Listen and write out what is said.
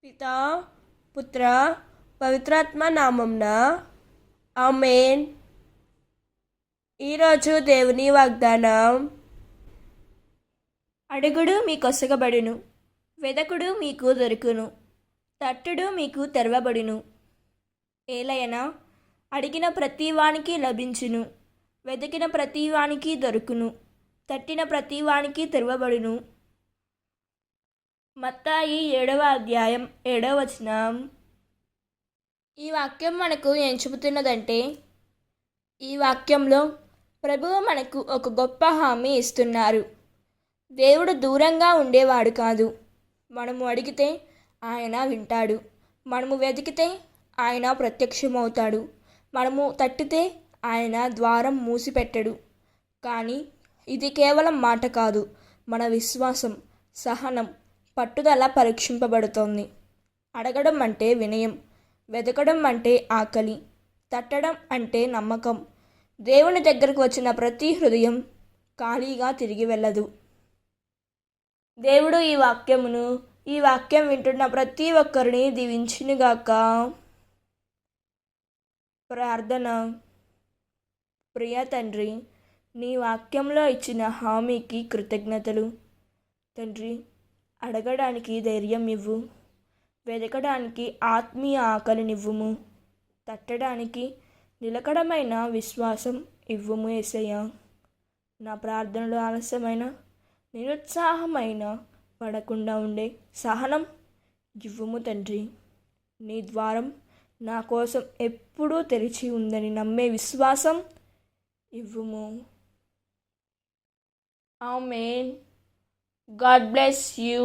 పితా పుత్ర పవిత్రాత్మ నామంన ఆమేన్. ఈరోజు దేవుని వాగ్దానం, అడుగుడు మీకొసగబడును, వెదకుడు మీకు దొరుకును, తట్టుడు మీకు తెరవబడును. ఏలయన అడిగిన ప్రతివానికి లభించును, వెతికిన ప్రతివానికి దొరుకును, తట్టిన ప్రతివానికి తెరవబడును. మత్తాయి 7వ అధ్యాయం 7వ వచనం. ఈ వాక్యం మనకు ఏం చెబుతున్నదంటే, ఈ వాక్యంలో ప్రభువు మనకు ఒక గొప్ప హామీ ఇస్తున్నారు. దేవుడు దూరంగా ఉండేవాడు కాదు. మనము అడిగితే ఆయన వింటాడు, మనము వెతికితే ఆయన ప్రత్యక్షమవుతాడు, మనము తట్టితే ఆయన ద్వారం మూసిపెట్టడు. కానీ ఇది కేవలం మాట కాదు, మన విశ్వాసం, సహనం, పట్టుదల పరీక్షింపబడుతోంది. అడగడం అంటే వినయం, వెతకడం అంటే ఆకలి, తట్టడం అంటే నమ్మకం. దేవుని దగ్గరకు వచ్చిన ప్రతి హృదయం ఖాళీగా తిరిగి వెళ్ళదు. దేవుడు ఈ వాక్యం వింటున్న ప్రతి ఒక్కరిని దీవించునుగాక. ప్రార్థన. ప్రియ తండ్రి, నీ వాక్యంలో ఇచ్చిన హామీకి కృతజ్ఞతలు. తండ్రి, అడగడానికి ధైర్యం ఇవ్వు, వెతకడానికి ఆత్మీయ ఆకలినివ్వుము, తట్టడానికి నిలకడమైన విశ్వాసం ఇవ్వుము యేసయ్య. నా ప్రార్థనలు ఆలస్యమైన, నిరుత్సాహమైన పడకుండా ఉండే సహనం ఇవ్వుము తండ్రి. నీ ద్వారం నా కోసం ఎప్పుడూ తెరిచి ఉందని నమ్మే విశ్వాసం ఇవ్వుము. ఆమేన్. God bless you.